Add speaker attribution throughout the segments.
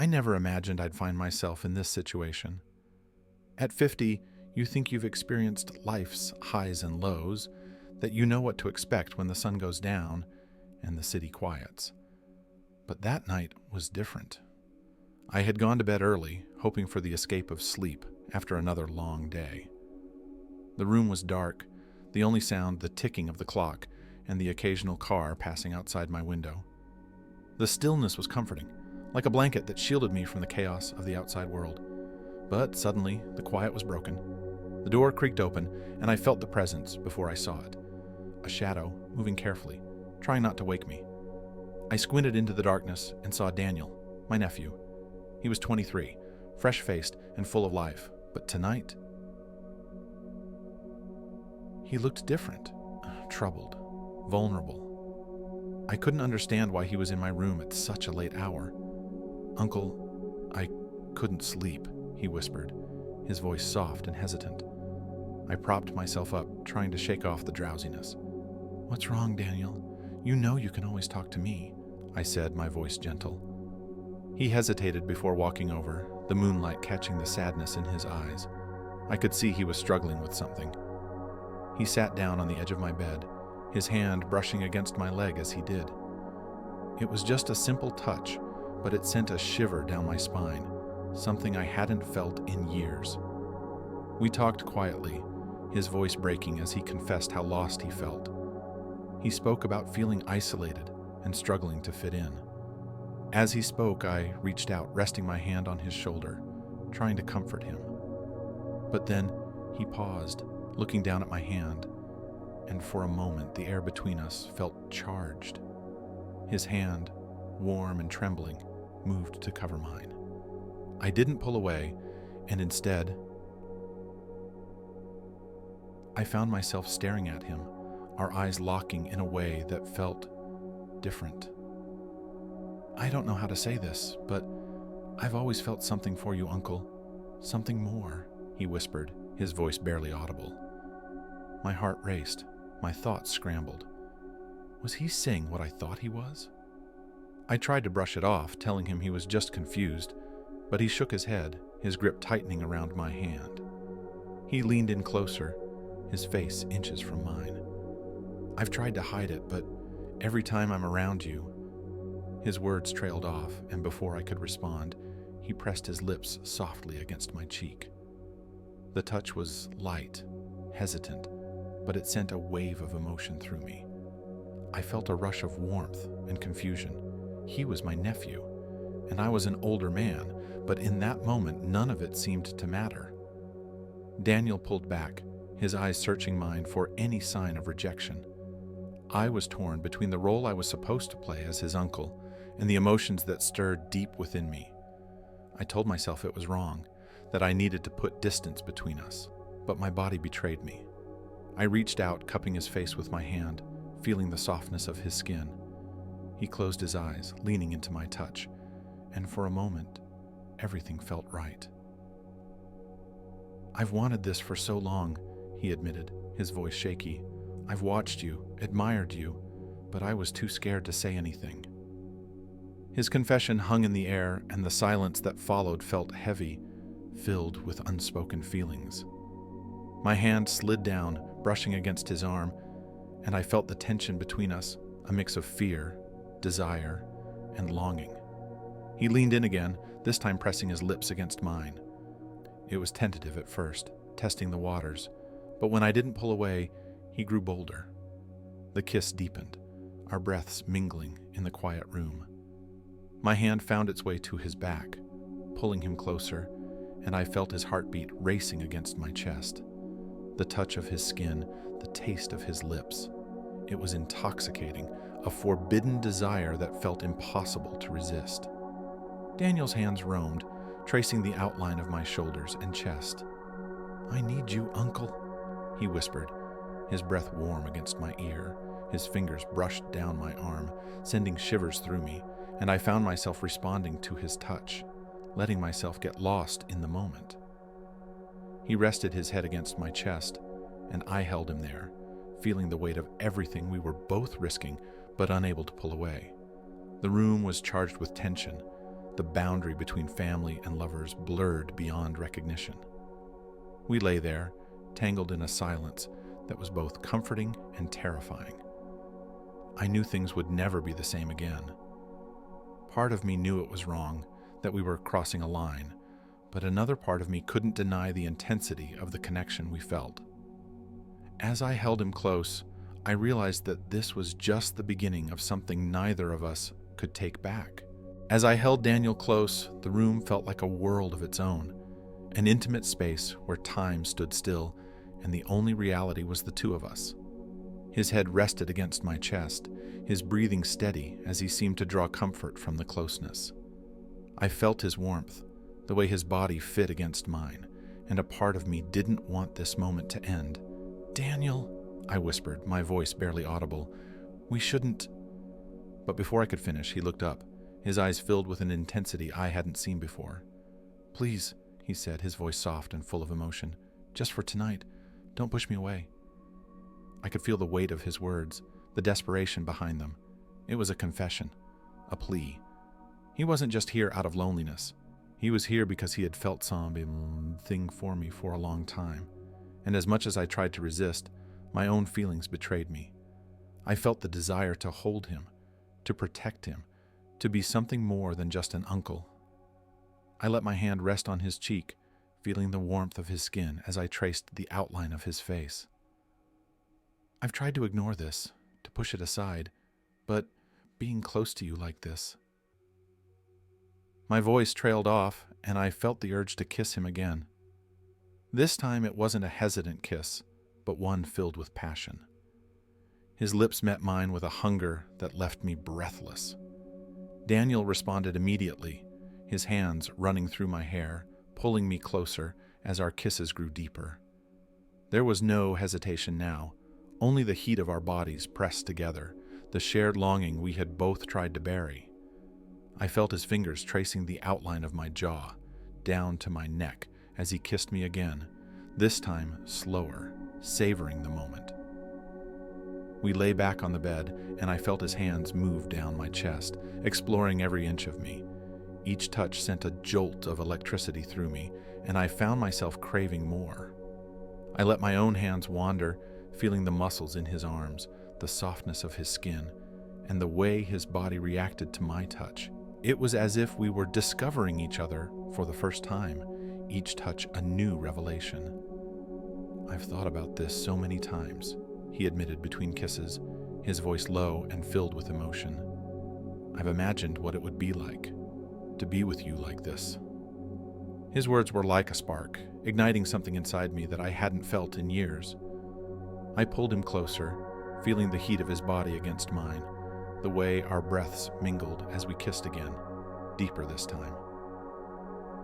Speaker 1: I never imagined I'd find myself in this situation. At 50, you think you've experienced life's highs and lows, that you know what to expect when the sun goes down and the city quiets. But that night was different. I had gone to bed early, hoping for the escape of sleep after another long day. The room was dark, the only sound the ticking of the clock and the occasional car passing outside my window. The stillness was comforting, like a blanket that shielded me from the chaos of the outside world. But suddenly, the quiet was broken. The door creaked open, and I felt the presence before I saw it. A shadow, moving carefully, trying not to wake me. I squinted into the darkness and saw Daniel, my nephew. He was 23, fresh-faced and full of life, but tonight, he looked different, troubled, vulnerable. I couldn't understand why he was in my room at such a late hour. "Uncle, I couldn't sleep," he whispered, his voice soft and hesitant. I propped myself up, trying to shake off the drowsiness. "What's wrong, Daniel? You know you can always talk to me," I said, my voice gentle. He hesitated before walking over, the moonlight catching the sadness in his eyes. I could see he was struggling with something. He sat down on the edge of my bed, his hand brushing against my leg as he did. It was just a simple touch, but it sent a shiver down my spine, something I hadn't felt in years. We talked quietly, his voice breaking as he confessed how lost he felt. He spoke about feeling isolated and struggling to fit in. As he spoke, I reached out, resting my hand on his shoulder, trying to comfort him. But then he paused, looking down at my hand, and for a moment the air between us felt charged. His hand, warm and trembling, moved to cover mine. I didn't pull away, and instead, I found myself staring at him, our eyes locking in a way that felt different. "I don't know how to say this, but I've always felt something for you, Uncle. Something more," he whispered, his voice barely audible. My heart raced, my thoughts scrambled. Was he saying what I thought he was? I tried to brush it off, telling him he was just confused, but he shook his head, his grip tightening around my hand. He leaned in closer, his face inches from mine. "I've tried to hide it, but every time I'm around you..." His words trailed off, and before I could respond, he pressed his lips softly against my cheek. The touch was light, hesitant, but it sent a wave of emotion through me. I felt a rush of warmth and confusion. He was my nephew, and I was an older man, but in that moment, none of it seemed to matter. Daniel pulled back, his eyes searching mine for any sign of rejection. I was torn between the role I was supposed to play as his uncle and the emotions that stirred deep within me. I told myself it was wrong, that I needed to put distance between us, but my body betrayed me. I reached out, cupping his face with my hand, feeling the softness of his skin. He closed his eyes, leaning into my touch, and for a moment, everything felt right. "I've wanted this for so long," he admitted, his voice shaky. "I've watched you, admired you, but I was too scared to say anything." His confession hung in the air, and the silence that followed felt heavy, filled with unspoken feelings. My hand slid down, brushing against his arm, and I felt the tension between us, a mix of fear, desire, and longing. He leaned in again, this time pressing his lips against mine. It was tentative at first, testing the waters, but when I didn't pull away, he grew bolder. The kiss deepened, our breaths mingling in the quiet room. My hand found its way to his back, pulling him closer, and I felt his heartbeat racing against my chest. The touch of his skin, the taste of his lips. It was intoxicating, a forbidden desire that felt impossible to resist. Daniel's hands roamed, tracing the outline of my shoulders and chest. "I need you, Uncle," he whispered, his breath warm against my ear. His fingers brushed down my arm, sending shivers through me, and I found myself responding to his touch, letting myself get lost in the moment. He rested his head against my chest, and I held him there, feeling the weight of everything we were both risking, but unable to pull away. The room was charged with tension, the boundary between family and lovers blurred beyond recognition. We lay there, tangled in a silence that was both comforting and terrifying. I knew things would never be the same again. Part of me knew it was wrong, that we were crossing a line, but another part of me couldn't deny the intensity of the connection we felt. As I held him close, I realized that this was just the beginning of something neither of us could take back. As I held Daniel close, the room felt like a world of its own, an intimate space where time stood still and the only reality was the two of us. His head rested against my chest, his breathing steady as he seemed to draw comfort from the closeness. I felt his warmth, the way his body fit against mine, and a part of me didn't want this moment to end. "Daniel," I whispered, my voice barely audible, "we shouldn't—" But before I could finish, he looked up, his eyes filled with an intensity I hadn't seen before. "Please," he said, his voice soft and full of emotion, "just for tonight, don't push me away." I could feel the weight of his words, the desperation behind them. It was a confession, a plea. He wasn't just here out of loneliness. He was here because he had felt something for me for a long time. And as much as I tried to resist, my own feelings betrayed me. I felt the desire to hold him, to protect him, to be something more than just an uncle. I let my hand rest on his cheek, feeling the warmth of his skin as I traced the outline of his face. "I've tried to ignore this, to push it aside, but being close to you like this—" My voice trailed off, and I felt the urge to kiss him again. This time it wasn't a hesitant kiss, but one filled with passion. His lips met mine with a hunger that left me breathless. Daniel responded immediately, his hands running through my hair, pulling me closer as our kisses grew deeper. There was no hesitation now, only the heat of our bodies pressed together, the shared longing we had both tried to bury. I felt his fingers tracing the outline of my jaw, down to my neck as he kissed me again, this time slower, savoring the moment. We lay back on the bed, and I felt his hands move down my chest, exploring every inch of me. Each touch sent a jolt of electricity through me, and I found myself craving more. I let my own hands wander, feeling the muscles in his arms, the softness of his skin, and the way his body reacted to my touch. It was as if we were discovering each other for the first time, each touch a new revelation. "I've thought about this so many times," he admitted between kisses, his voice low and filled with emotion. "I've imagined what it would be like, to be with you like this." His words were like a spark, igniting something inside me that I hadn't felt in years. I pulled him closer, feeling the heat of his body against mine, the way our breaths mingled as we kissed again, deeper this time.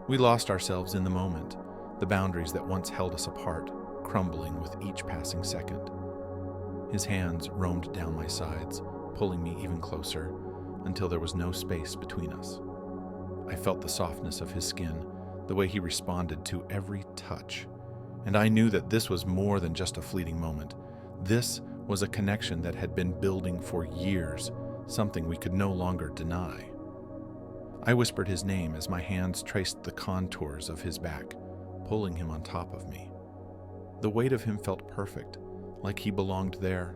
Speaker 1: We lost ourselves in the moment, the boundaries that once held us apart, crumbling with each passing second. His hands roamed down my sides, pulling me even closer, until there was no space between us. I felt the softness of his skin, the way he responded to every touch, and I knew that this was more than just a fleeting moment. This was a connection that had been building for years, something we could no longer deny. I whispered his name as my hands traced the contours of his back, pulling him on top of me. The weight of him felt perfect, like he belonged there.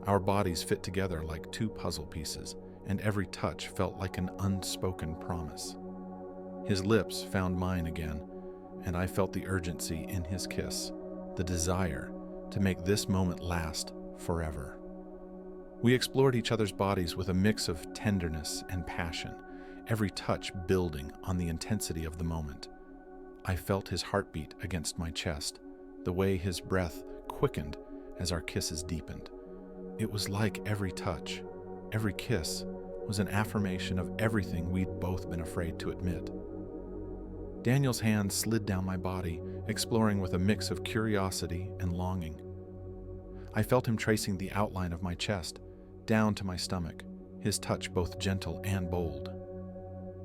Speaker 1: Our bodies fit together like two puzzle pieces, and every touch felt like an unspoken promise. His lips found mine again, and I felt the urgency in his kiss, the desire to make this moment last forever. We explored each other's bodies with a mix of tenderness and passion, every touch building on the intensity of the moment. I felt his heartbeat against my chest, the way his breath quickened as our kisses deepened. It was like every touch, every kiss, was an affirmation of everything we'd both been afraid to admit. Daniel's hand slid down my body, exploring with a mix of curiosity and longing. I felt him tracing the outline of my chest, down to my stomach, his touch both gentle and bold.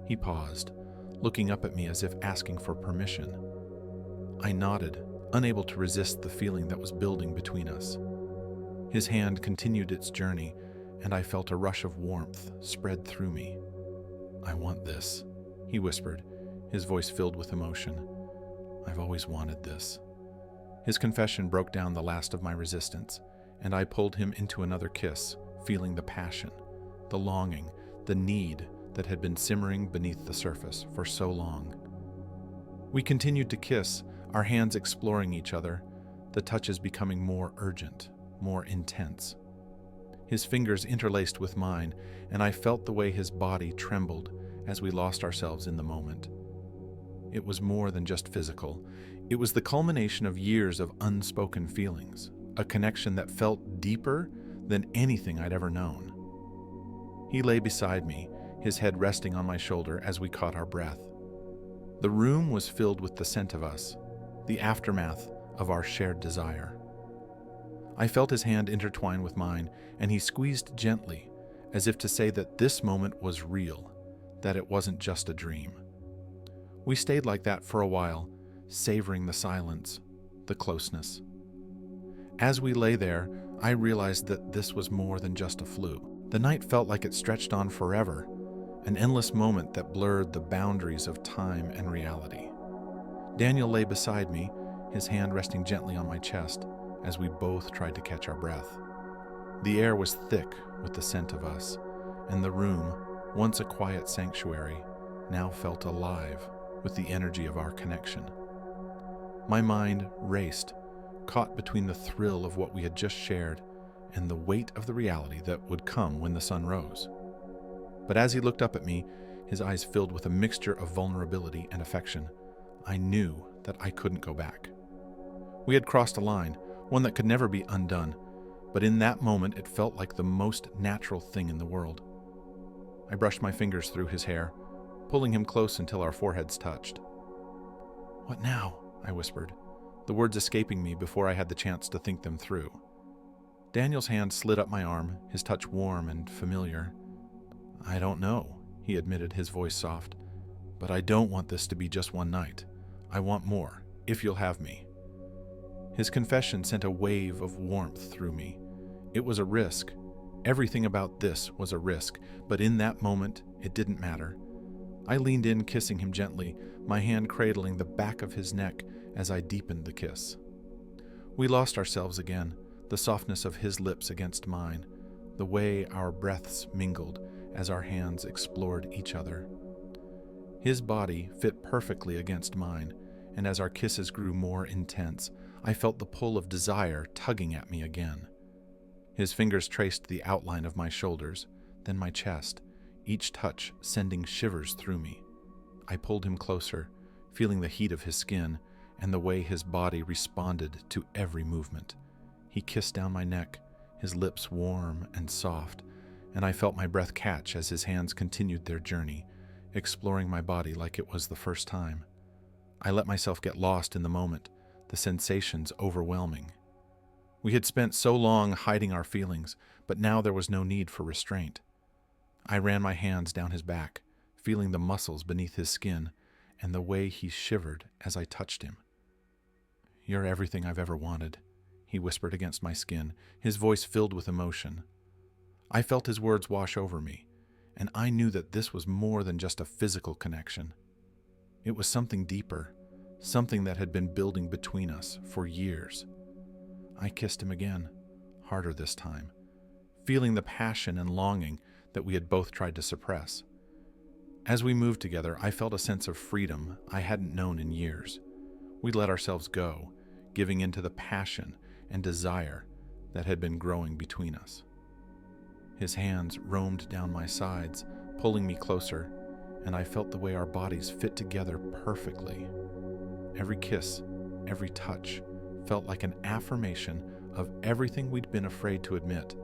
Speaker 1: He paused, looking up at me as if asking for permission. I nodded, unable to resist the feeling that was building between us. His hand continued its journey, and I felt a rush of warmth spread through me. "I want this," he whispered, his voice filled with emotion. "I've always wanted this." His confession broke down the last of my resistance, and I pulled him into another kiss, feeling the passion, the longing, the need that had been simmering beneath the surface for so long. We continued to kiss, our hands exploring each other, the touches becoming more urgent, more intense. His fingers interlaced with mine, and I felt the way his body trembled as we lost ourselves in the moment. It was more than just physical. It was the culmination of years of unspoken feelings, a connection that felt deeper than anything I'd ever known. He lay beside me, his head resting on my shoulder as we caught our breath. The room was filled with the scent of us, the aftermath of our shared desire. I felt his hand intertwine with mine, and he squeezed gently, as if to say that this moment was real, that it wasn't just a dream. We stayed like that for a while, savoring the silence, the closeness. As we lay there, I realized that this was more than just a fluke. The night felt like it stretched on forever, an endless moment that blurred the boundaries of time and reality. Daniel lay beside me, his hand resting gently on my chest, as we both tried to catch our breath. The air was thick with the scent of us, and the room, once a quiet sanctuary, now felt alive with the energy of our connection. My mind raced, caught between the thrill of what we had just shared and the weight of the reality that would come when the sun rose. But as he looked up at me, his eyes filled with a mixture of vulnerability and affection, I knew that I couldn't go back. We had crossed a line, one that could never be undone, but in that moment it felt like the most natural thing in the world. I brushed my fingers through his hair, pulling him close until our foreheads touched. "What now?" I whispered, the words escaping me before I had the chance to think them through. Daniel's hand slid up my arm, his touch warm and familiar. "I don't know," he admitted, his voice soft, "but I don't want this to be just one night. I want more, if you'll have me." His confession sent a wave of warmth through me. It was a risk. Everything about this was a risk, but in that moment, it didn't matter. I leaned in, kissing him gently, my hand cradling the back of his neck as I deepened the kiss. We lost ourselves again, the softness of his lips against mine, the way our breaths mingled as our hands explored each other. His body fit perfectly against mine, and as our kisses grew more intense, I felt the pull of desire tugging at me again. His fingers traced the outline of my shoulders, then my chest, each touch sending shivers through me. I pulled him closer, feeling the heat of his skin and the way his body responded to every movement. He kissed down my neck, his lips warm and soft, and I felt my breath catch as his hands continued their journey, exploring my body like it was the first time. I let myself get lost in the moment, the sensations overwhelming. We had spent so long hiding our feelings, but now there was no need for restraint. I ran my hands down his back, feeling the muscles beneath his skin and the way he shivered as I touched him. "You're everything I've ever wanted," he whispered against my skin, his voice filled with emotion. I felt his words wash over me, and I knew that this was more than just a physical connection. It was something deeper, something that had been building between us for years. I kissed him again, harder this time, feeling the passion and longing that we had both tried to suppress. As we moved together, I felt a sense of freedom I hadn't known in years. We let ourselves go, giving into the passion and desire that had been growing between us. His hands roamed down my sides, pulling me closer, and I felt the way our bodies fit together perfectly. Every kiss, every touch, felt like an affirmation of everything we'd been afraid to admit.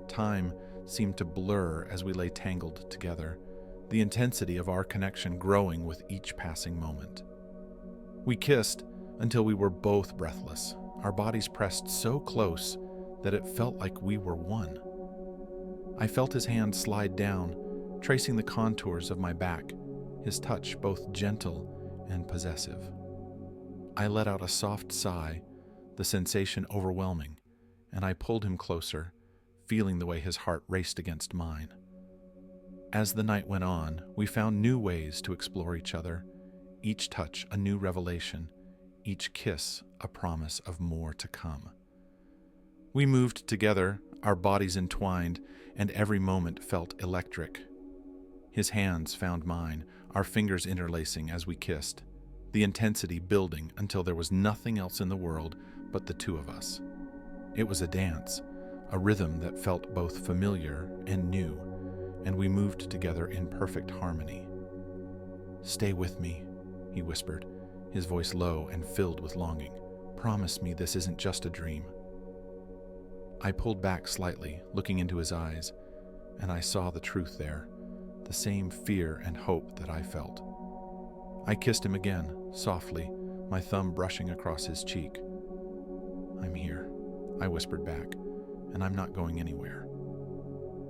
Speaker 1: Time seemed to blur as we lay tangled together, the intensity of our connection growing with each passing moment. We kissed until we were both breathless, our bodies pressed so close that it felt like we were one. I felt his hand slide down, tracing the contours of my back, his touch both gentle and possessive. I let out a soft sigh, the sensation overwhelming, and I pulled him closer, feeling the way his heart raced against mine. As the night went on, we found new ways to explore each other, each touch a new revelation, each kiss a promise of more to come. We moved together, our bodies entwined, and every moment felt electric. His hands found mine, our fingers interlacing as we kissed, the intensity building until there was nothing else in the world but the two of us. It was a dance, a rhythm that felt both familiar and new, and we moved together in perfect harmony. "Stay with me," he whispered, his voice low and filled with longing. "Promise me this isn't just a dream." I pulled back slightly, looking into his eyes, and I saw the truth there, the same fear and hope that I felt. I kissed him again, softly, my thumb brushing across his cheek. "I'm here," I whispered back, "and I'm not going anywhere."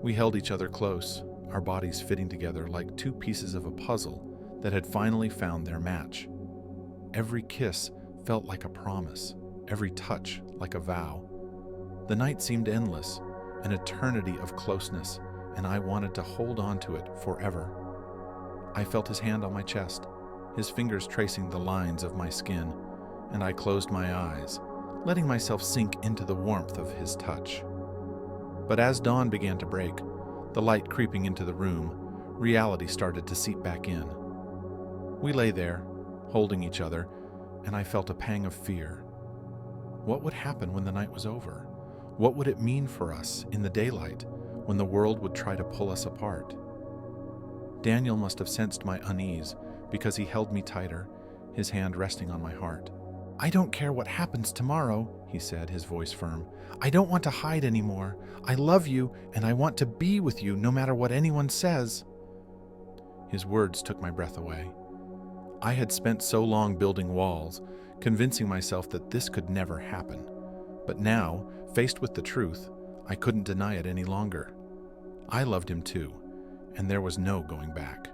Speaker 1: We held each other close, our bodies fitting together like two pieces of a puzzle that had finally found their match. Every kiss felt like a promise, every touch like a vow. The night seemed endless, an eternity of closeness, and I wanted to hold on to it forever. I felt his hand on my chest, his fingers tracing the lines of my skin, and I closed my eyes, letting myself sink into the warmth of his touch. But as dawn began to break, the light creeping into the room, reality started to seep back in. We lay there, holding each other, and I felt a pang of fear. What would happen when the night was over? What would it mean for us in the daylight, when the world would try to pull us apart? Daniel must have sensed my unease, because he held me tighter, his hand resting on my heart. "I don't care what happens tomorrow," he said, his voice firm. "I don't want to hide anymore. I love you, and I want to be with you no matter what anyone says." His words took my breath away. I had spent so long building walls, convincing myself that this could never happen. But now, faced with the truth, I couldn't deny it any longer. I loved him too, and there was no going back.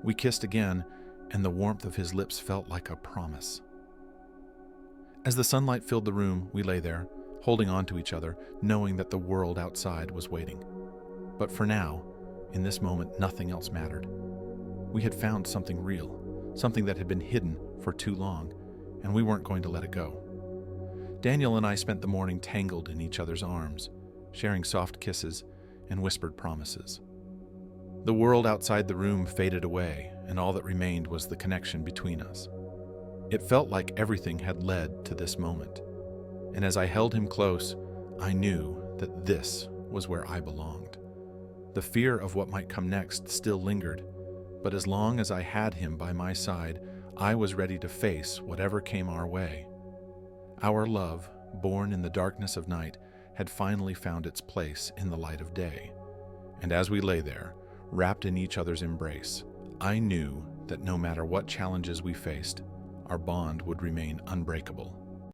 Speaker 1: We kissed again, and the warmth of his lips felt like a promise. As the sunlight filled the room, we lay there, holding on to each other, knowing that the world outside was waiting. But for now, in this moment, nothing else mattered. We had found something real, something that had been hidden for too long, and we weren't going to let it go. Daniel and I spent the morning tangled in each other's arms, sharing soft kisses and whispered promises. The world outside the room faded away, and all that remained was the connection between us. It felt like everything had led to this moment, and as I held him close, I knew that this was where I belonged. The fear of what might come next still lingered, but as long as I had him by my side, I was ready to face whatever came our way. Our love, born in the darkness of night, had finally found its place in the light of day, and as we lay there, wrapped in each other's embrace, I knew that no matter what challenges we faced, our bond would remain unbreakable.